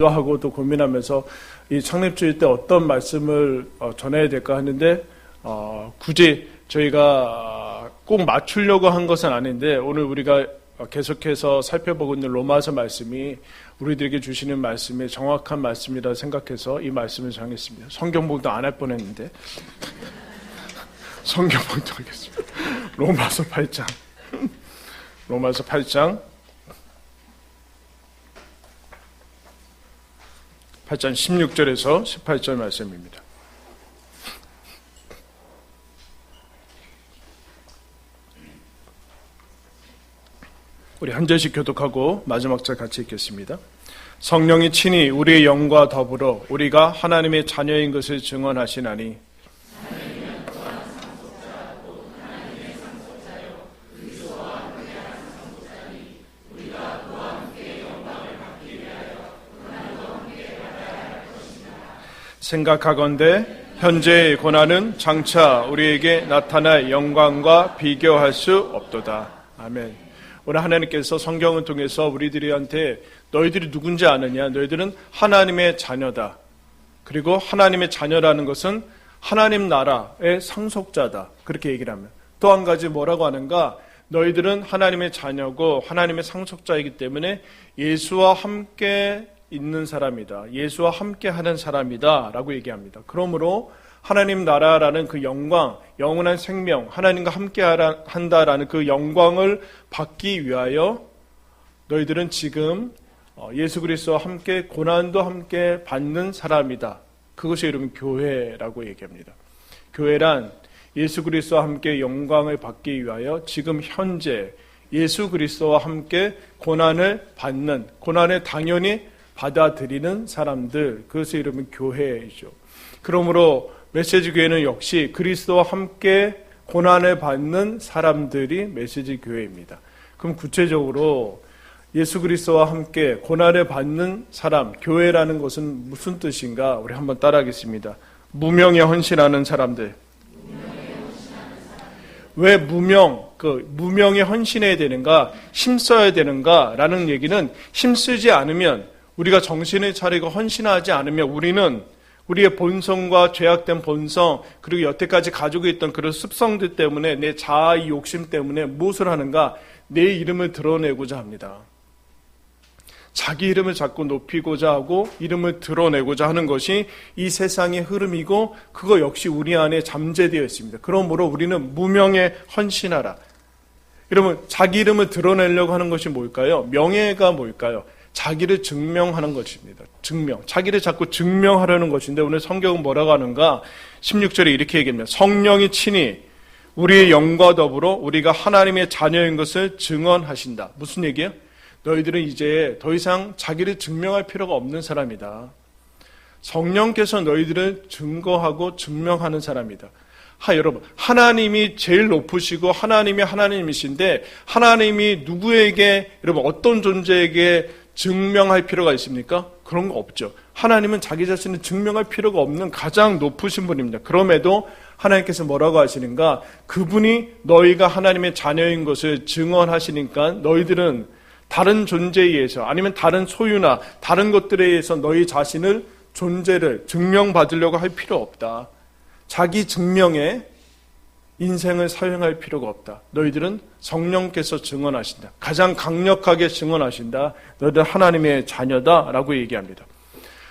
하고 또 고민하면서 이 창립주일 때 어떤 말씀을 전해야 될까 하는데 굳이 저희가 꼭 맞추려고 한 것은 아닌데 오늘 우리가 계속해서 살펴보고 있는 로마서 말씀이 우리들에게 주시는 말씀이 정확한 말씀이라 생각해서 이 말씀을 정했습니다. 성경봉도 안 할 뻔했는데 성경봉도 하겠습니다. 로마서 8장 로마서 8장 16절에서 18절 말씀입니다. 우리 한 절씩 교독하고 마지막 절 같이 읽겠습니다. 성령이 친히 우리의 영과 더불어 우리가 하나님의 자녀인 것을 증언하시나니 생각하건대 현재의 고난은 장차 우리에게 나타날 영광과 비교할 수 없도다. 아멘. 오늘 하나님께서 성경을 통해서 우리들한테 너희들이 누군지 아느냐? 너희들은 하나님의 자녀다. 그리고 하나님의 자녀라는 것은 하나님 나라의 상속자다. 그렇게 얘기를 하면 또 한 가지 뭐라고 하는가? 너희들은 하나님의 자녀고 하나님의 상속자이기 때문에 예수와 함께 있는 사람이다. 예수와 함께 하는 사람이다. 라고 얘기합니다. 그러므로 하나님 나라라는 그 영광, 영원한 생명, 하나님과 함께 한다라는 그 영광을 받기 위하여 너희들은 지금 예수 그리스도와 함께 고난도 함께 받는 사람이다. 그것이 이름은 교회라고 얘기합니다. 교회란 예수 그리스도와 함께 영광을 받기 위하여 지금 현재 예수 그리스도와 함께 고난을 받는, 고난을 당연히 받아들이는 사람들, 그것의 이름은 교회이죠. 그러므로 메시지 교회는 역시 그리스도와 함께 고난을 받는 사람들이 메시지 교회입니다. 그럼 구체적으로 예수 그리스도와 함께 고난을 받는 사람, 교회라는 것은 무슨 뜻인가? 우리 한번 따라하겠습니다. 무명에 헌신하는 사람들. 왜 무명에 헌신해야 되는가? 힘써야 되는가? 라는 얘기는 힘쓰지 않으면 우리가 정신을 차리고 헌신하지 않으면 우리는 우리의 본성과 죄악된 본성 그리고 여태까지 가지고 있던 그런 습성들 때문에 내 자아의 욕심 때문에 무엇을 하는가? 내 이름을 드러내고자 합니다. 자기 이름을 자꾸 높이고자 하고 이름을 드러내고자 하는 것이 이 세상의 흐름이고 그거 역시 우리 안에 잠재되어 있습니다. 그러므로 우리는 무명에 헌신하라. 여러분 자기 이름을 드러내려고 하는 것이 뭘까요? 명예가 뭘까요? 자기를 증명하는 것입니다. 증명. 자기를 자꾸 증명하려는 것인데 오늘 성경은 뭐라고 하는가? 16절에 이렇게 얘기합니다. 성령이 친히 우리의 영과 더불어 우리가 하나님의 자녀인 것을 증언하신다. 무슨 얘기예요? 너희들은 이제 더 이상 자기를 증명할 필요가 없는 사람이다. 성령께서 너희들을 증거하고 증명하는 사람이다. 여러분, 하나님이 제일 높으시고 하나님이 하나님이신데 하나님이 누구에게, 여러분 어떤 존재에게 증명할 필요가 있습니까? 그런 거 없죠. 하나님은 자기 자신을 증명할 필요가 없는 가장 높으신 분입니다. 그럼에도 하나님께서 뭐라고 하시는가? 그분이 너희가 하나님의 자녀인 것을 증언하시니까 너희들은 다른 존재에 의해서 아니면 다른 소유나 다른 것들에 의해서 너희 자신을 존재를 증명받으려고 할 필요 없다. 자기 증명에 인생을 사용할 필요가 없다. 너희들은 성령께서 증언하신다. 가장 강력하게 증언하신다. 너희들 하나님의 자녀다라고 얘기합니다.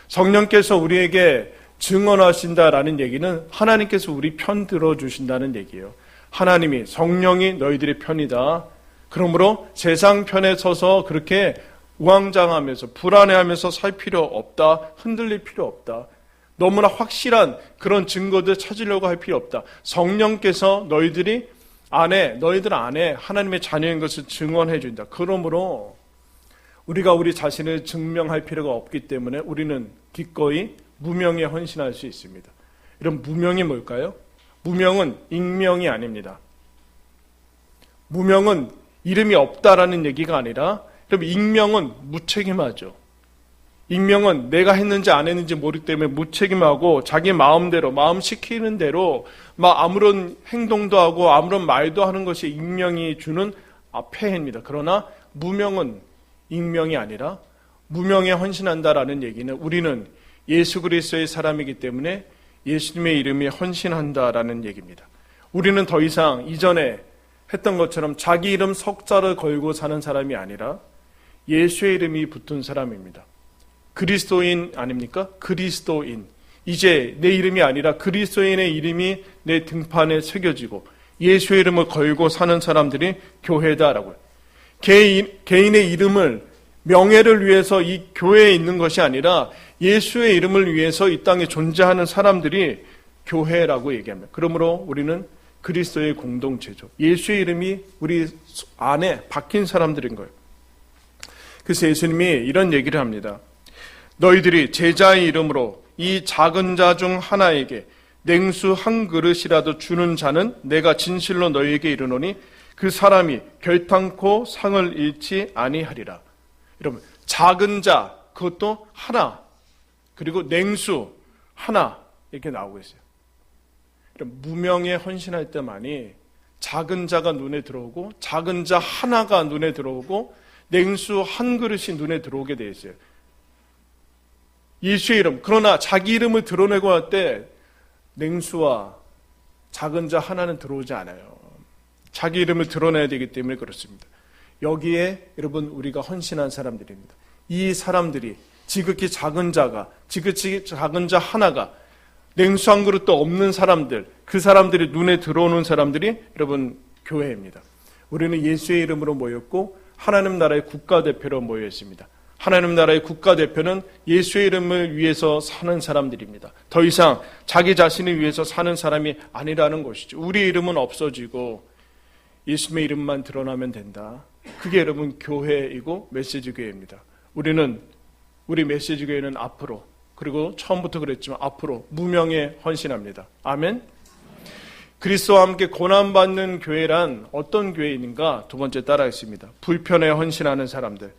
성령께서 우리에게 증언하신다라는 얘기는 하나님께서 우리 편 들어주신다는 얘기예요. 하나님이, 성령이 너희들의 편이다. 그러므로 세상 편에 서서 그렇게 우왕좌왕하면서 불안해하면서 살 필요 없다. 흔들릴 필요 없다. 너무나 확실한 그런 증거들 찾으려고 할 필요 없다. 성령께서 너희들 안에 하나님의 자녀인 것을 증언해 준다. 그러므로 우리가 우리 자신을 증명할 필요가 없기 때문에 우리는 기꺼이 무명에 헌신할 수 있습니다. 이런 무명이 뭘까요? 무명은 익명이 아닙니다. 무명은 이름이 없다라는 얘기가 아니라 여러분 익명은 무책임하죠. 익명은 내가 했는지 안 했는지 모르기 때문에 무책임하고 자기 마음대로 마음 시키는 대로 막 아무런 행동도 하고 아무런 말도 하는 것이 익명이 주는 폐해입니다. 그러나 무명은 익명이 아니라 무명에 헌신한다라는 얘기는 우리는 예수 그리스도의 사람이기 때문에 예수님의 이름에 헌신한다라는 얘기입니다. 우리는 더 이상 이전에 했던 것처럼 자기 이름 석자를 걸고 사는 사람이 아니라 예수의 이름이 붙은 사람입니다. 그리스도인 아닙니까? 그리스도인. 이제 내 이름이 아니라 그리스도인의 이름이 내 등판에 새겨지고 예수의 이름을 걸고 사는 사람들이 교회다라고요. 개인의 이름을 명예를 위해서 이 교회에 있는 것이 아니라 예수의 이름을 위해서 이 땅에 존재하는 사람들이 교회라고 얘기합니다. 그러므로 우리는 그리스도의 공동체죠. 예수의 이름이 우리 안에 박힌 사람들인 거예요. 그래서 예수님이 이런 얘기를 합니다. 너희들이 제자의 이름으로 이 작은 자 중 하나에게 냉수 한 그릇이라도 주는 자는 내가 진실로 너희에게 이르노니 그 사람이 결탄코 상을 잃지 아니하리라. 여러분, 작은 자 그것도 하나, 그리고 냉수 하나 이렇게 나오고 있어요. 무명에 헌신할 때만이 작은 자가 눈에 들어오고 작은 자 하나가 눈에 들어오고 냉수 한 그릇이 눈에 들어오게 되어 있어요. 예수의 이름. 그러나 자기 이름을 드러내고 할 때 냉수와 작은 자 하나는 들어오지 않아요. 자기 이름을 드러내야 되기 때문에 그렇습니다. 여기에 여러분 우리가 헌신한 사람들입니다. 이 사람들이 지극히 작은 자가, 지극히 작은 자 하나가 냉수 한 그릇도 없는 사람들, 그 사람들이 눈에 들어오는 사람들이 여러분 교회입니다. 우리는 예수의 이름으로 모였고 하나님 나라의 국가대표로 모여 있습니다. 하나님 나라의 국가대표는 예수의 이름을 위해서 사는 사람들입니다. 더 이상 자기 자신을 위해서 사는 사람이 아니라는 것이죠. 우리의 이름은 없어지고 예수님의 이름만 드러나면 된다. 그게 여러분 교회이고 메시지 교회입니다. 우리 메시지 교회는 앞으로, 그리고 처음부터 그랬지만 앞으로 무명에 헌신합니다. 아멘. 그리스도와 함께 고난받는 교회란 어떤 교회인가? 두 번째 따라하겠습니다. 불편에 헌신하는 사람들.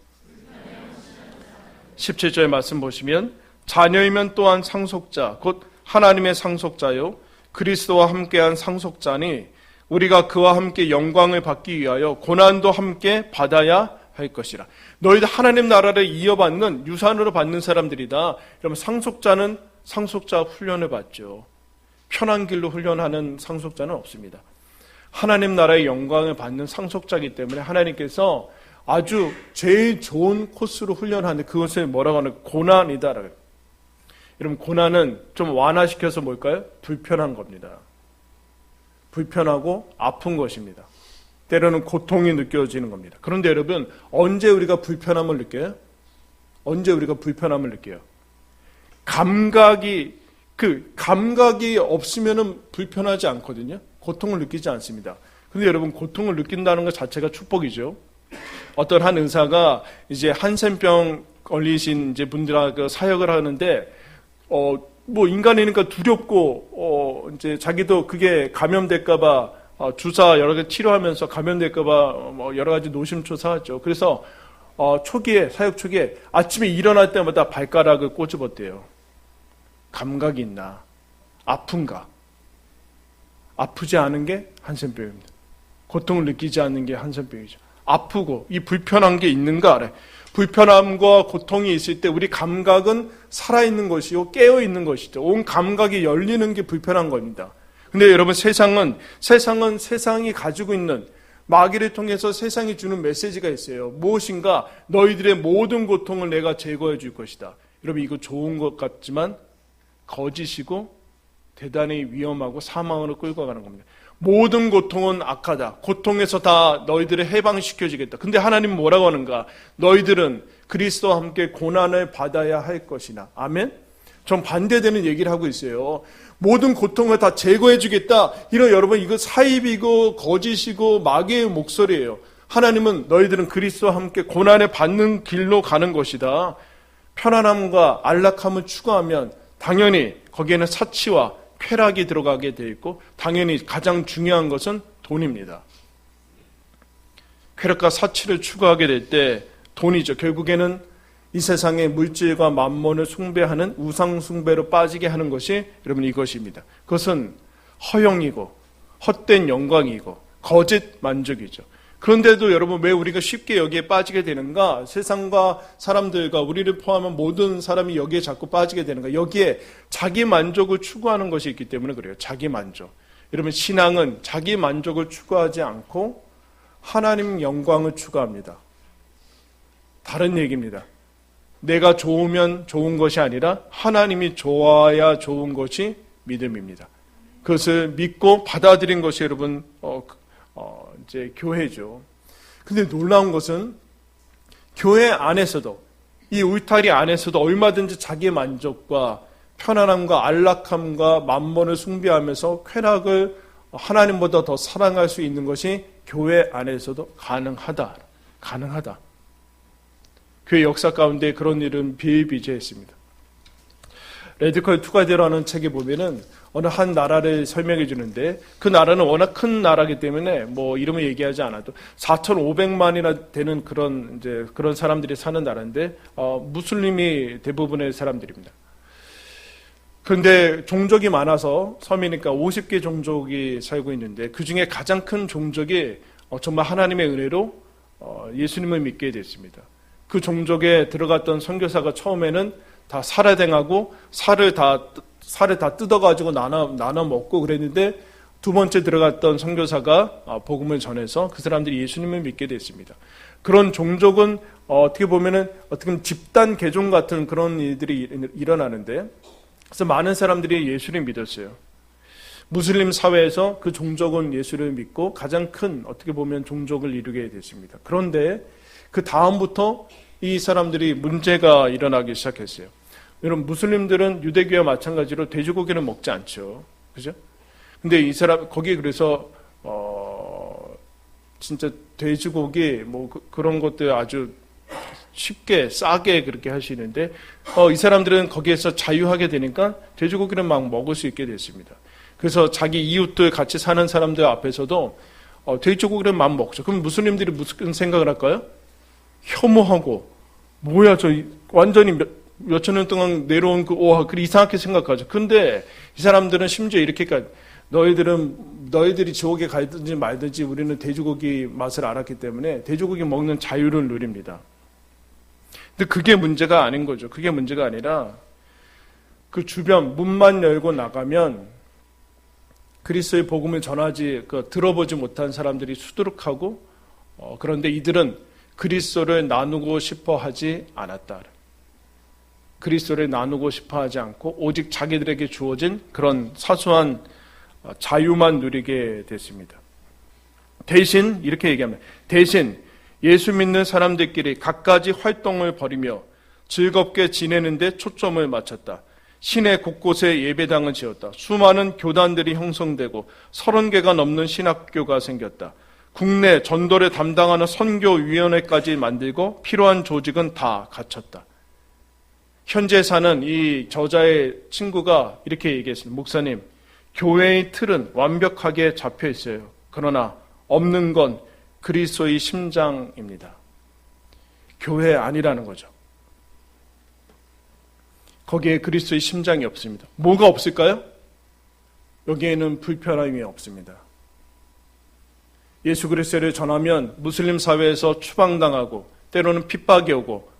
17절의 말씀 보시면 자녀이면 또한 상속자, 곧 하나님의 상속자요 그리스도와 함께한 상속자니 우리가 그와 함께 영광을 받기 위하여 고난도 함께 받아야 할 것이라. 너희들 하나님 나라를 이어받는 유산으로 받는 사람들이다. 여러분 상속자는 상속자 훈련을 받죠. 편한 길로 훈련하는 상속자는 없습니다. 하나님 나라의 영광을 받는 상속자이기 때문에 하나님께서 아주 제일 좋은 코스로 훈련하는데 그것을 뭐라고 하는 고난이다. 여러분 고난은 좀 완화시켜서 뭘까요? 불편한 겁니다. 불편하고 아픈 것입니다. 때로는 고통이 느껴지는 겁니다. 그런데 여러분 언제 우리가 불편함을 느껴요? 언제 우리가 불편함을 느껴요? 감각이 없으면은 불편하지 않거든요. 고통을 느끼지 않습니다. 근데 여러분 고통을 느낀다는 것 자체가 축복이죠. 어떤 한 의사가 이제 한센병 걸리신 이제 분들하고 사역을 하는데 뭐 인간이니까 두렵고 이제 자기도 그게 감염될까봐 주사 여러 개 치료하면서 감염될까봐 뭐 여러 가지 노심초사하죠. 그래서 사역 초기에 아침에 일어날 때마다 발가락을 꼬집었대요. 감각이 있나? 아픈가? 아프지 않은 게 한센병입니다. 고통을 느끼지 않는 게 한센병이죠. 아프고 이 불편한 게 있는가 알아요. 불편함과 고통이 있을 때 우리 감각은 살아있는 것이요 깨어있는 것이죠. 온 감각이 열리는 게 불편한 겁니다. 근데 여러분 세상은 세상이 가지고 있는 마귀를 통해서 세상이 주는 메시지가 있어요. 무엇인가 너희들의 모든 고통을 내가 제거해 줄 것이다. 여러분 이거 좋은 것 같지만 거짓이고 대단히 위험하고 사망으로 끌고 가는 겁니다. 모든 고통은 악하다. 고통에서 다 너희들을 해방시켜주겠다. 근데 하나님은 뭐라고 하는가? 너희들은 그리스도와 함께 고난을 받아야 할 것이나. 아멘? 전 반대되는 얘기를 하고 있어요. 모든 고통을 다 제거해 주겠다. 이런 여러분 이거 사입이고 거짓이고 마귀의 목소리예요. 하나님은 너희들은 그리스도와 함께 고난을 받는 길로 가는 것이다. 편안함과 안락함을 추구하면 당연히 거기에는 사치와 쾌락이 들어가게 돼 있고 당연히 가장 중요한 것은 돈입니다. 쾌락과 사치를 추구하게 될 때 돈이죠. 결국에는 이 세상의 물질과 만몬을 숭배하는 우상 숭배로 빠지게 하는 것이 여러분 이것입니다. 그것은 허영이고 헛된 영광이고 거짓 만족이죠. 그런데도 여러분 왜 우리가 쉽게 여기에 빠지게 되는가? 세상과 사람들과 우리를 포함한 모든 사람이 여기에 자꾸 빠지게 되는가? 여기에 자기 만족을 추구하는 것이 있기 때문에 그래요. 자기 만족. 여러분 신앙은 자기 만족을 추구하지 않고 하나님 영광을 추구합니다. 다른 얘기입니다. 내가 좋으면 좋은 것이 아니라 하나님이 좋아야 좋은 것이 믿음입니다. 그것을 믿고 받아들인 것이 여러분 이제 교회죠. 근데 놀라운 것은 교회 안에서도 이 울타리 안에서도 얼마든지 자기 만족과 편안함과 안락함과 만몬을 숭배하면서 쾌락을 하나님보다 더 사랑할 수 있는 것이 교회 안에서도 가능하다. 교회 역사 가운데 그런 일은 비일비재했습니다. 레디컬 투가더라는 책에 보면은 어느 한 나라를 설명해 주는데 그 나라는 워낙 큰 나라이기 때문에 뭐 이름을 얘기하지 않아도 4,500만이나 되는 그런 사람들이 사는 나라인데 무슬림이 대부분의 사람들입니다. 그런데 종족이 많아서 섬이니까 50개 종족이 살고 있는데 그 중에 가장 큰 종족이 정말 하나님의 은혜로 예수님을 믿게 됐습니다. 그 종족에 들어갔던 선교사가 처음에는 다 살해당하고 살을 다 뜯어가지고 나눠 먹고 그랬는데 두 번째 들어갔던 선교사가 복음을 전해서 그 사람들이 예수님을 믿게 됐습니다. 그런 종족은 어떻게 보면은 집단 개종 같은 그런 일들이 일어나는데 그래서 많은 사람들이 예수를 믿었어요. 무슬림 사회에서 그 종족은 예수를 믿고 가장 큰 어떻게 보면 종족을 이루게 됐습니다. 그런데 그 다음부터 이 사람들이 문제가 일어나기 시작했어요. 여러분 무슬림들은 유대교와 마찬가지로 돼지고기를 먹지 않죠. 그죠? 근데 이 사람 거기 그래서 진짜 돼지고기 뭐 그런 것들 아주 쉽게 싸게 그렇게 하시는데 이 사람들은 거기에서 자유하게 되니까 돼지고기를 막 먹을 수 있게 됐습니다. 그래서 자기 이웃들 같이 사는 사람들 앞에서도 돼지고기를 막 먹죠. 그럼 무슬림들이 무슨 생각을 할까요? 혐오하고 뭐야 저 완전히 몇천 년 동안 내려온 그리 이상하게 생각하죠. 근데 이 사람들은 심지어 이렇게까지 너희들이 지옥에 가든지 말든지 우리는 돼지고기 맛을 알았기 때문에 돼지고기 먹는 자유를 누립니다. 근데 그게 문제가 아닌 거죠. 그게 문제가 아니라 그 주변 문만 열고 나가면 그리스도의 복음을 들어보지 못한 사람들이 수두룩하고 그런데 이들은 그리스도를 나누고 싶어 하지 않았다. 그리스도를 나누고 싶어 하지 않고 오직 자기들에게 주어진 그런 사소한 자유만 누리게 됐습니다. 대신 이렇게 얘기합니다. 대신 예수 믿는 사람들끼리 갖가지 활동을 벌이며 즐겁게 지내는 데 초점을 맞췄다. 시내 곳곳에 예배당을 지었다. 수많은 교단들이 형성되고 30개가 넘는 신학교가 생겼다. 국내 전도를 담당하는 선교위원회까지 만들고 필요한 조직은 다 갖췄다. 현재 사는 이 저자의 친구가 이렇게 얘기했습니다. 목사님, 교회의 틀은 완벽하게 잡혀 있어요. 그러나 없는 건 그리스도의 심장입니다. 교회 아니라는 거죠. 거기에 그리스도의 심장이 없습니다. 뭐가 없을까요? 여기에는 불편함이 없습니다. 예수 그리스도를 전하면 무슬림 사회에서 추방당하고 때로는 핍박이 오고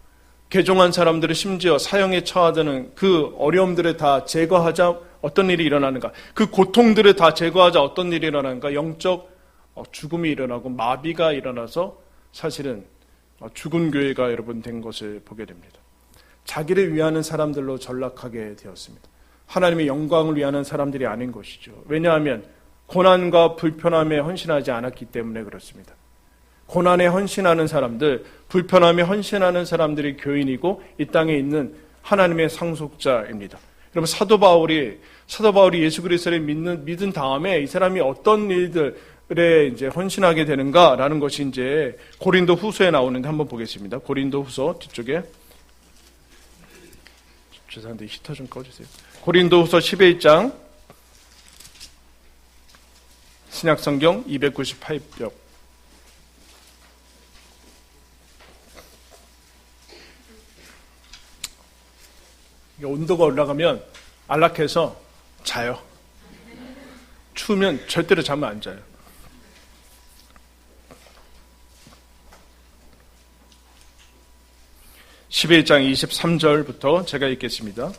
개종한 사람들을 심지어 사형에 처하다는 그 어려움들을 다 제거하자 어떤 일이 일어나는가? 그 고통들을 다 제거하자 어떤 일이 일어나는가? 영적 죽음이 일어나고 마비가 일어나서 사실은 죽은 교회가 여러분 된 것을 보게 됩니다. 자기를 위하는 사람들로 전락하게 되었습니다. 하나님의 영광을 위하는 사람들이 아닌 것이죠. 왜냐하면 고난과 불편함에 헌신하지 않았기 때문에 그렇습니다. 고난에 헌신하는 사람들, 불편함에 헌신하는 사람들이 교인이고 이 땅에 있는 하나님의 상속자입니다. 여러분 사도 바울이 예수 그리스도를 믿은 다음에 이 사람이 어떤 일들에 이제 헌신하게 되는가라는 것이 이제 고린도 후서에 나오는데 한번 보겠습니다. 고린도 후서 뒤쪽에 죄송한데 히터 좀 꺼주세요. 고린도 후서 11장 신약성경 298쪽 온도가 올라가면 안락해서 자요. 추우면 절대로 잠을 안 자요. 11장 23절부터 제가 읽겠습니다.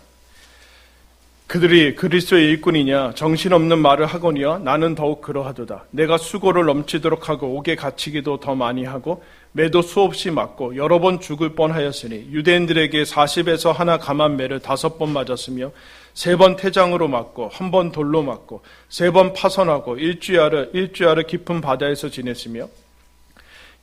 그들이 그리스도의 일꾼이냐 정신없는 말을 하거니와 나는 더욱 그러하도다. 내가 수고를 넘치도록 하고 옥에 갇히기도 더 많이 하고 매도 수없이 맞고 여러 번 죽을 뻔하였으니 유대인들에게 40에서 하나 감한 매를 5번 맞았으며 3번 태장으로 맞고 1번 돌로 맞고 3번 파선하고 일주야를 깊은 바다에서 지냈으며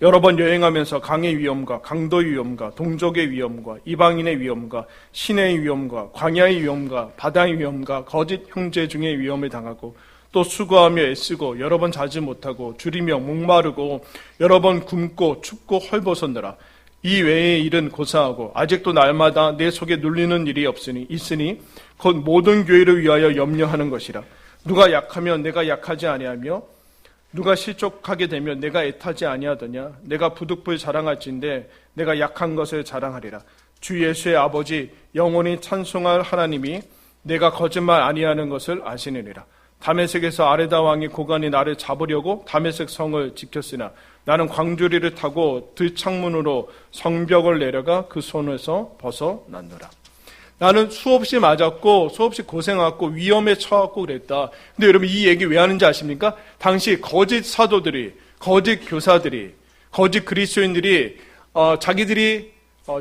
여러 번 여행하면서 강의 위험과 강도의 위험과 동족의 위험과 이방인의 위험과 신의 위험과 광야의 위험과 바다의 위험과 거짓 형제 중의 위험을 당하고 또 수고하며 애쓰고 여러 번 자지 못하고 줄이며 목마르고 여러 번 굶고 춥고 헐벗었느라. 이 외의 일은 고사하고 아직도 날마다 내 속에 눌리는 일이 있으니 곧 모든 교회를 위하여 염려하는 것이라. 누가 약하면 내가 약하지 아니하며 누가 실족하게 되면 내가 애타지 아니하더냐. 내가 부득불 자랑할진대 내가 약한 것을 자랑하리라. 주 예수의 아버지 영원히 찬송할 하나님이 내가 거짓말 아니하는 것을 아시느니라. 다메섹에서 아레다 왕이 고관이 나를 잡으려고 다메섹 성을 지켰으나 나는 광주리를 타고 들창문으로 성벽을 내려가 그 손에서 벗어났노라. 나는 수없이 맞았고 수없이 고생했고 위험에 처했고 그랬다. 근데 여러분 이 얘기 왜 하는지 아십니까? 당시 거짓 사도들이, 거짓 교사들이, 거짓 그리스도인들이 자기들이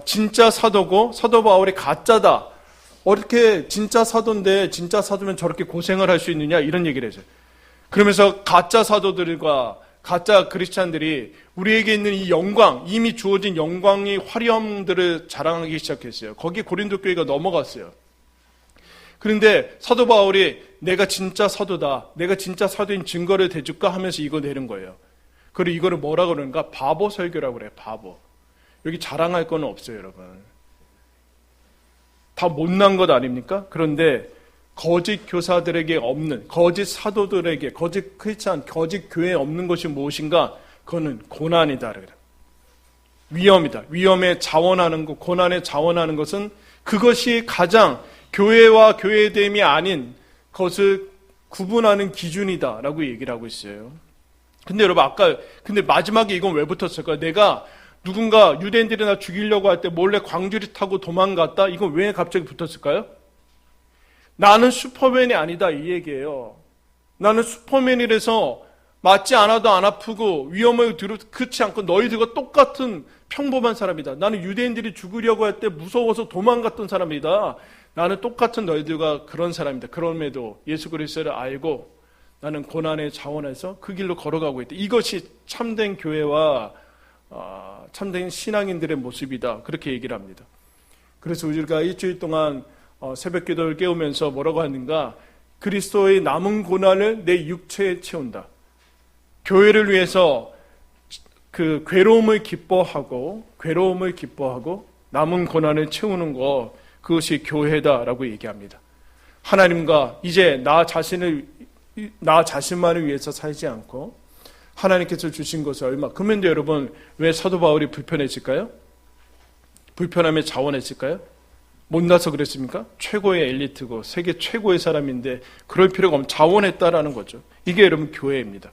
진짜 사도고 사도 바울이 가짜다. 어떻게 진짜 사도인데 진짜 사도면 저렇게 고생을 할 수 있느냐 이런 얘기를 했어요. 그러면서 가짜 사도들과 가짜 크리스찬들이 우리에게 있는 이 영광, 이미 주어진 영광의 화려함들을 자랑하기 시작했어요. 거기에 고린도 교회가 넘어갔어요. 그런데 사도 바울이 내가 진짜 사도다, 내가 진짜 사도인 증거를 대줄까 하면서 이거 내는 거예요. 그리고 이거를 뭐라 그러는가? 바보 설교라고 그래요. 바보. 여기 자랑할 건 없어요, 여러분. 다 못난 것 아닙니까? 그런데 거짓 교사들에게 없는, 거짓 사도들에게, 거짓 크리스찬, 거짓 교회에 없는 것이 무엇인가? 그거는 고난이다. 위험이다. 위험에 자원하는 것, 고난에 자원하는 것은 그것이 가장 교회와 교회됨이 아닌 것을 구분하는 기준이다라고 얘기를 하고 있어요. 근데 여러분 근데 마지막에 이건 왜 붙었을까요? 내가 누군가 유대인들이 나 죽이려고 할 때 몰래 광주리 타고 도망갔다? 이건 왜 갑자기 붙었을까요? 나는 슈퍼맨이 아니다 이 얘기예요. 나는 슈퍼맨이라서 맞지 않아도 안 아프고 위험을 그렇지 않고 너희들과 똑같은 평범한 사람이다. 나는 유대인들이 죽으려고 할 때 무서워서 도망갔던 사람이다. 나는 똑같은 너희들과 그런 사람이다. 그럼에도 예수 그리스도를 알고 나는 고난의 자원에서 그 길로 걸어가고 있다. 이것이 참된 교회와 참된 신앙인들의 모습이다. 그렇게 얘기를 합니다. 그래서 우리가 일주일 동안 새벽 기도를 깨우면서 뭐라고 하는가? 그리스도의 남은 고난을 내 육체에 채운다. 교회를 위해서 그 괴로움을 기뻐하고 남은 고난을 채우는 것, 그것이 교회다라고 얘기합니다. 하나님과 이제 나 자신만을 위해서 살지 않고 하나님께서 주신 것을 그런데 여러분 왜 사도 바울이 불편했을까요? 불편함에 자원했을까요? 못나서 그랬습니까? 최고의 엘리트고 세계 최고의 사람인데 그럴 필요가 없는 자원했다라는 거죠. 이게 여러분 교회입니다.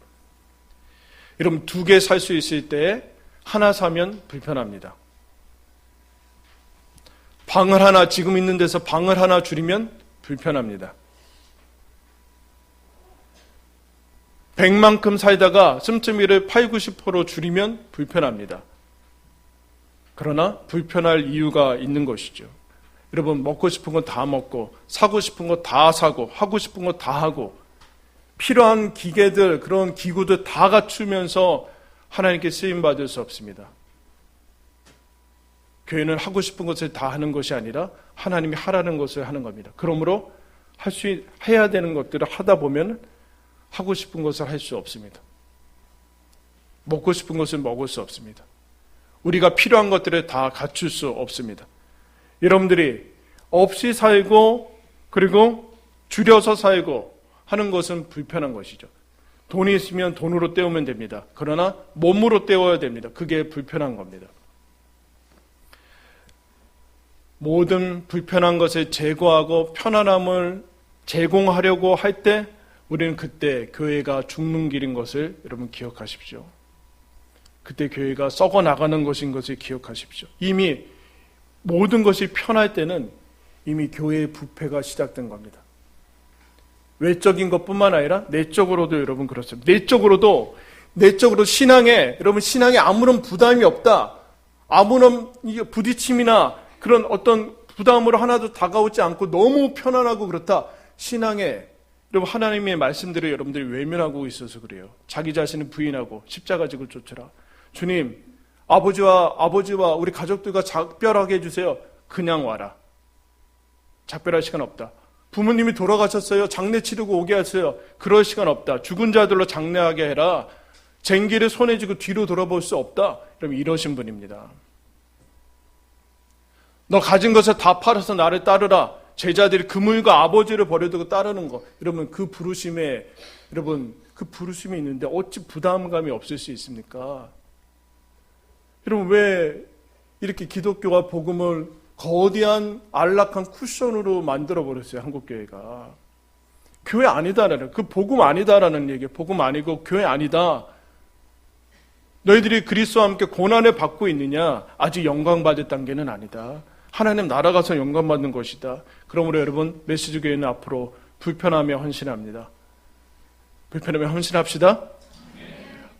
여러분 2개 살 수 있을 때 하나 사면 불편합니다. 방을 하나 지금 있는 데서 방을 하나 줄이면 불편합니다. 100만큼 살다가 씀씀이를 80-90% 줄이면 불편합니다. 그러나 불편할 이유가 있는 것이죠. 여러분 먹고 싶은 건 다 먹고 사고 싶은 거 다 사고 하고 싶은 거 다 하고 필요한 기계들 그런 기구들 다 갖추면서 하나님께 쓰임받을 수 없습니다. 교회는 하고 싶은 것을 다 하는 것이 아니라 하나님이 하라는 것을 하는 겁니다. 그러므로 해야 되는 것들을 하다 보면 하고 싶은 것을 할 수 없습니다. 먹고 싶은 것을 먹을 수 없습니다. 우리가 필요한 것들을 다 갖출 수 없습니다. 여러분들이 없이 살고 그리고 줄여서 살고 하는 것은 불편한 것이죠. 돈이 있으면 돈으로 때우면 됩니다. 그러나 몸으로 때워야 됩니다. 그게 불편한 겁니다. 모든 불편한 것을 제거하고 편안함을 제공하려고 할 때 우리는 그때 교회가 죽는 길인 것을 여러분 기억하십시오. 그때 교회가 썩어 나가는 것인 것을 기억하십시오. 이미 모든 것이 편할 때는 이미 교회의 부패가 시작된 겁니다. 외적인 것뿐만 아니라 내적으로도 여러분 그렇습니다. 내적으로 신앙에 아무런 부담이 없다. 아무런 부딪힘이나 그런 어떤 부담으로 하나도 다가오지 않고 너무 편안하고 그렇다. 신앙에 여러분 하나님의 말씀들을 여러분들이 외면하고 있어서 그래요. 자기 자신을 부인하고 십자가 지고 쫓으라. 주님, 아버지와 우리 가족들과 작별하게 해주세요. 그냥 와라. 작별할 시간 없다. 부모님이 돌아가셨어요. 장례 치르고 오게 하세요. 그럴 시간 없다. 죽은 자들로 장례하게 해라. 쟁기를 손에 쥐고 뒤로 돌아볼 수 없다. 여러분 이러신 분입니다. 너 가진 것을 다 팔아서 나를 따르라. 제자들이 그물과 아버지를 버려두고 따르는 거. 여러분 그 부르심이 있는데 어찌 부담감이 없을 수 있습니까? 여러분 왜 이렇게 기독교와 복음을 거대한 안락한 쿠션으로 만들어버렸어요, 한국교회가. 교회 아니다라는, 그 복음 아니다라는 얘기예요. 복음 아니고 교회 아니다. 너희들이 그리스도와 함께 고난을 받고 있느냐? 아직 영광받을 단계는 아니다. 하나님 나라 가서 영광받는 것이다. 그러므로 여러분, 메시지 교회는 앞으로 불편하며 헌신합니다. 불편하며 헌신합시다.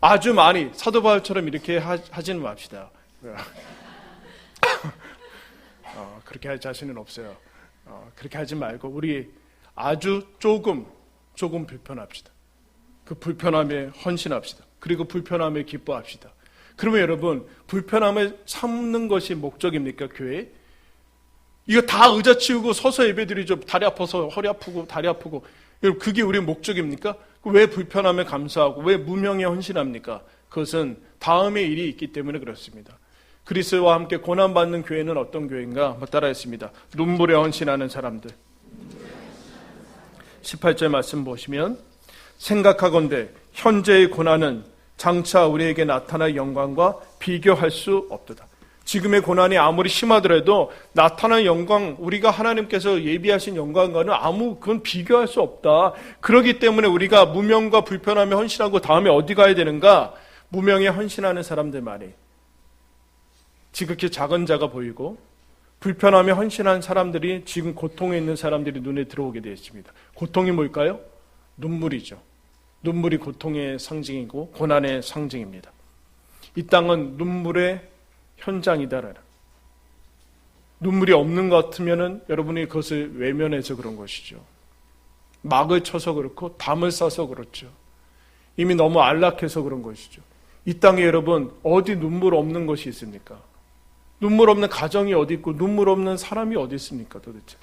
아주 많이, 사도 바울처럼 이렇게 하지는 맙시다. 그렇게 할 자신은 없어요. 그렇게 하지 말고 우리 아주 조금 불편합시다. 그 불편함에 헌신합시다. 그리고 불편함에 기뻐합시다. 그러면 여러분 불편함을 참는 것이 목적입니까? 교회? 이거 다 의자 치우고 서서 예배드리죠. 다리 아파서 허리 아프고 다리 아프고. 여러분 그게 우리의 목적입니까? 왜 불편함에 감사하고 왜 무명에 헌신합니까? 그것은 다음의 일이 있기 때문에 그렇습니다. 그리스도와 함께 고난받는 교회는 어떤 교회인가? 한번 따라했습니다. 눈물에 헌신하는 사람들. 18절 말씀 보시면 생각하건대 현재의 고난은 장차 우리에게 나타날 영광과 비교할 수 없도다. 지금의 고난이 아무리 심하더라도 나타날 영광, 우리가 하나님께서 예비하신 영광과는 그건 비교할 수 없다. 그렇기 때문에 우리가 무명과 불편함에 헌신하고 다음에 어디 가야 되는가? 무명에 헌신하는 사람들만이 지극히 작은 자가 보이고 불편함에 헌신한 사람들이 지금 고통에 있는 사람들이 눈에 들어오게 되어 있습니다. 고통이 뭘까요? 눈물이죠. 눈물이 고통의 상징이고 고난의 상징입니다. 이 땅은 눈물의 현장이다라는. 눈물이 없는 것 같으면은 여러분이 그것을 외면해서 그런 것이죠. 막을 쳐서 그렇고 담을 싸서 그렇죠. 이미 너무 안락해서 그런 것이죠. 이 땅에 여러분 어디 눈물 없는 것이 있습니까? 눈물 없는 가정이 어디 있고 눈물 없는 사람이 어디 있습니까 도대체?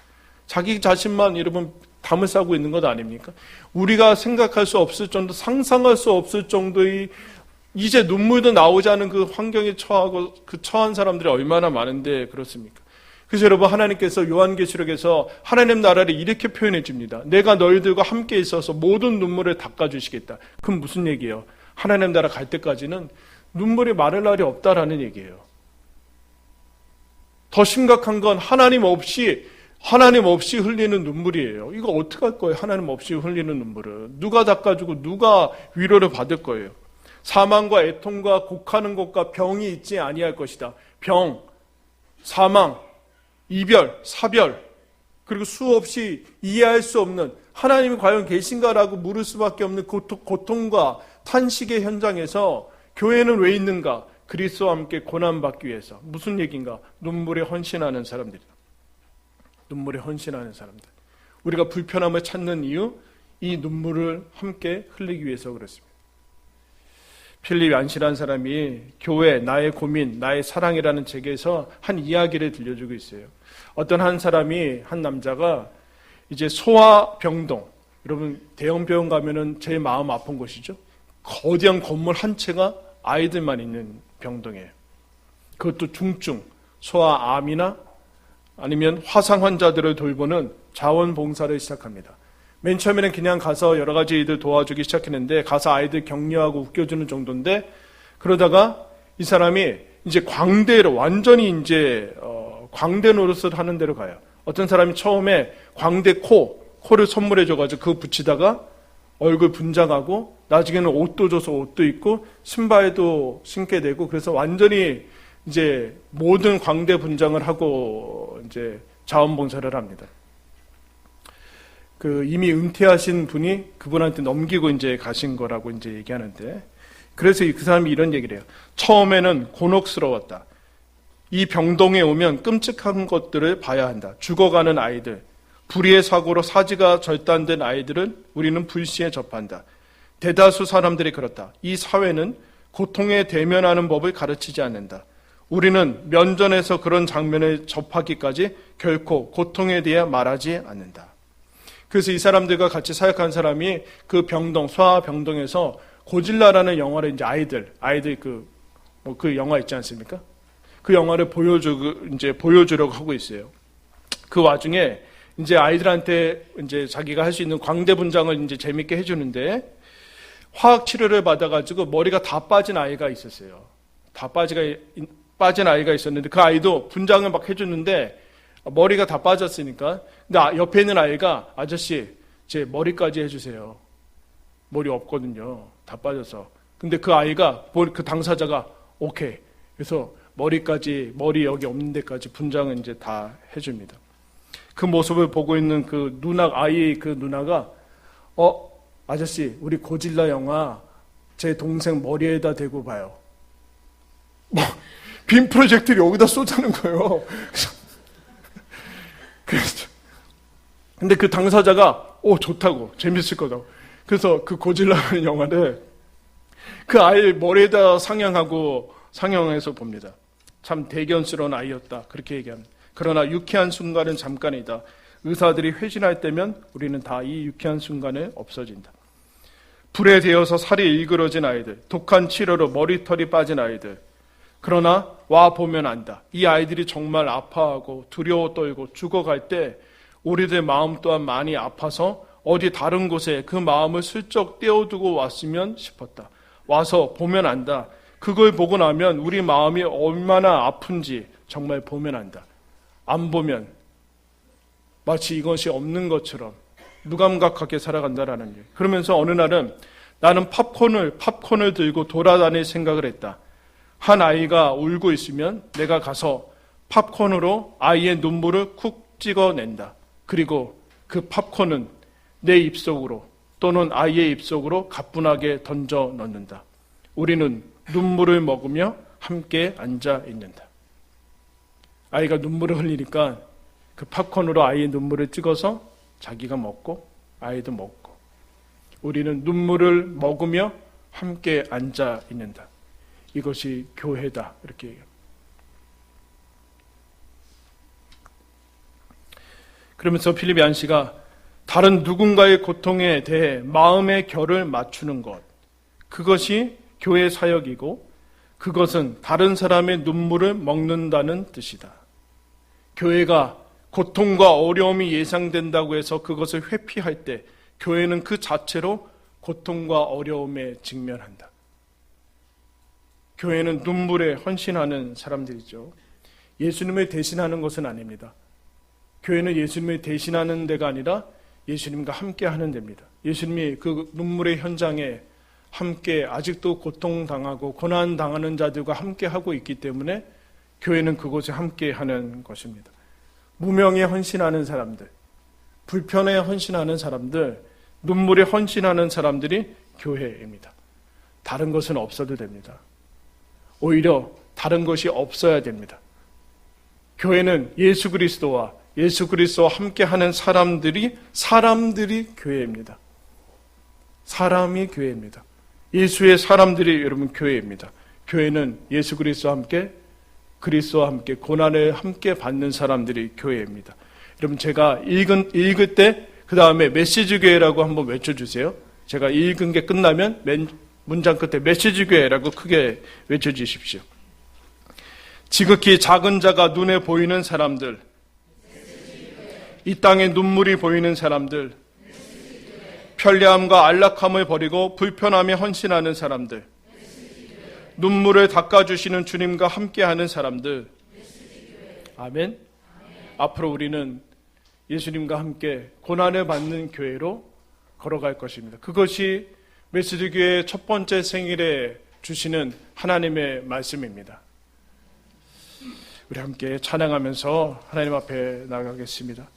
자기 자신만 여러분 담을 싸고 있는 것 아닙니까? 우리가 생각할 수 없을 정도, 상상할 수 없을 정도의 이제 눈물도 나오지 않은 그 환경에 처한 사람들이 얼마나 많은데 그렇습니까? 그래서 여러분 하나님께서 요한계시록에서 하나님 나라를 이렇게 표현해 줍니다. 내가 너희들과 함께 있어서 모든 눈물을 닦아주시겠다. 그럼 무슨 얘기예요? 하나님 나라 갈 때까지는 눈물이 마를 날이 없다라는 얘기예요. 더 심각한 건 하나님 없이 흘리는 눈물이에요. 이거 어떡할 거예요? 하나님 없이 흘리는 눈물을. 누가 닦아주고 누가 위로를 받을 거예요? 사망과 애통과 곡하는 것과 병이 있지 아니할 것이다. 병, 사망, 이별, 사별, 그리고 수없이 이해할 수 없는 하나님이 과연 계신가라고 물을 수밖에 없는 고통과 탄식의 현장에서 교회는 왜 있는가? 그리스도와 함께 고난받기 위해서. 무슨 얘기인가? 눈물에 헌신하는 사람들이다. 눈물에 헌신하는 사람들. 우리가 불편함을 찾는 이유, 이 눈물을 함께 흘리기 위해서 그렇습니다. 필립 얀시라는 사람이 교회, 나의 고민, 나의 사랑이라는 책에서 한 이야기를 들려주고 있어요. 어떤 한 사람이, 한 남자가 이제 소아병동, 여러분 대형 병원 가면은 제일 마음 아픈 곳이죠. 거대한 건물 한 채가 아이들만 있는 병동이에요. 그것도 중증, 소아암이나 아니면 화상 환자들을 돌보는 자원봉사를 시작합니다. 맨 처음에는 그냥 가서 여러 가지 일들 도와주기 시작했는데 가서 아이들 격려하고 웃겨주는 정도인데 그러다가 이 사람이 이제 광대로 완전히 이제 광대 노릇을 하는 데로 가요. 어떤 사람이 처음에 광대 코를 선물해줘가지고 그거 붙이다가 얼굴 분장하고 나중에는 옷도 줘서 옷도 입고 신발도 신게 되고 그래서 완전히 이제 모든 광대 분장을 하고 이제 자원봉사를 합니다. 이미 은퇴하신 분이 그분한테 넘기고 이제 가신 거라고 이제 얘기하는데, 그래서 그 사람이 이런 얘기를 해요. 처음에는 곤혹스러웠다. 이 병동에 오면 끔찍한 것들을 봐야 한다. 죽어가는 아이들, 불의의 사고로 사지가 절단된 아이들은 우리는 불시에 접한다. 대다수 사람들이 그렇다. 이 사회는 고통에 대면하는 법을 가르치지 않는다. 우리는 면전에서 그런 장면을 접하기까지 결코 고통에 대해 말하지 않는다. 그래서 이 사람들과 같이 사역한 사람이 그 병동, 소아병동에서 고질라라는 영화를 이제 아이들 그 영화 있지 않습니까? 그 영화를 보여주려고 하고 있어요. 그 와중에 이제 아이들한테 이제 자기가 할 수 있는 광대 분장을 이제 재밌게 해주는데, 화학 치료를 받아가지고 머리가 다 빠진 아이가 있었어요. 다 빠진 아이가 있었는데, 그 아이도 분장을 막 해주는데 머리가 다 빠졌으니까, 근데 옆에 있는 아이가 아저씨 제 머리까지 해주세요. 머리 없거든요. 다 빠져서. 근데 그 아이가 그 당사자가 오케이. 그래서 머리 여기 없는 데까지 분장을 이제 다 해줍니다. 그 모습을 보고 있는 아이 누나가 아저씨 우리 고질라 영화 제 동생 머리에다 대고 봐요. 빔 프로젝트를 여기다 쏘자는 거예요. 근데 그 당사자가 좋다고, 재밌을 거다고. 그래서 그 고질라라는 영화를 그 아이 머리에다 상영해서 봅니다. 참 대견스러운 아이였다, 그렇게 얘기합니다. 그러나 유쾌한 순간은 잠깐이다. 의사들이 회진할 때면 우리는 다 이 유쾌한 순간에 없어진다. 불에 데워서 살이 일그러진 아이들, 독한 치료로 머리털이 빠진 아이들. 그러나 와 보면 안다. 이 아이들이 정말 아파하고 두려워 떨고 죽어갈 때 우리들 마음 또한 많이 아파서 어디 다른 곳에 그 마음을 슬쩍 떼어두고 왔으면 싶었다. 와서 보면 안다. 그걸 보고 나면 우리 마음이 얼마나 아픈지 정말 보면 안다. 안 보면 마치 이것이 없는 것처럼 무감각하게 살아간다라는 일. 그러면서 어느 날은 나는 팝콘을 들고 돌아다닐 생각을 했다. 한 아이가 울고 있으면 내가 가서 팝콘으로 아이의 눈물을 쿡 찍어낸다. 그리고 그 팝콘은 내 입속으로 또는 아이의 입속으로 가뿐하게 던져 넣는다. 우리는 눈물을 먹으며 함께 앉아 있는다. 아이가 눈물을 흘리니까 그 팝콘으로 아이의 눈물을 찍어서 자기가 먹고 아이도 먹고, 우리는 눈물을 먹으며 함께 앉아 있는다. 이것이 교회다, 이렇게 얘기합니다. 그러면서 필립 얀시가 다른 누군가의 고통에 대해 마음의 결을 맞추는 것, 그것이 교회 사역이고 그것은 다른 사람의 눈물을 먹는다는 뜻이다. 교회가 고통과 어려움이 예상된다고 해서 그것을 회피할 때 교회는 그 자체로 고통과 어려움에 직면한다. 교회는 눈물에 헌신하는 사람들이죠. 예수님을 대신하는 것은 아닙니다. 교회는 예수님을 대신하는 데가 아니라 예수님과 함께 하는 데입니다. 예수님이 그 눈물의 현장에 함께 아직도 고통당하고 고난당하는 자들과 함께 하고 있기 때문에 교회는 그곳에 함께 하는 것입니다. 무명에 헌신하는 사람들, 불편에 헌신하는 사람들, 눈물에 헌신하는 사람들이 교회입니다. 다른 것은 없어도 됩니다. 오히려 다른 것이 없어야 됩니다. 교회는 예수 그리스도와 함께하는 사람들이 교회입니다. 사람이 교회입니다. 예수의 사람들이 여러분 교회입니다. 교회는 예수 그리스도와 함께 고난을 함께 받는 사람들이 교회입니다. 여러분 제가 읽을 때 그 다음에 메시지 교회라고 한번 외쳐주세요. 제가 읽은 게 끝나면 문장 끝에 메시지 교회라고 크게 외쳐주십시오. 지극히 작은 자가 눈에 보이는 사람들, 이 땅에 눈물이 보이는 사람들, 편리함과 안락함을 버리고 불편함에 헌신하는 사람들, 눈물을 닦아주시는 주님과 함께하는 사람들. 아멘. 앞으로 우리는 예수님과 함께 고난을 받는 교회로 걸어갈 것입니다. 그것이 메시지 교회의 첫 번째 생일에 주시는 하나님의 말씀입니다. 우리 함께 찬양하면서 하나님 앞에 나가겠습니다.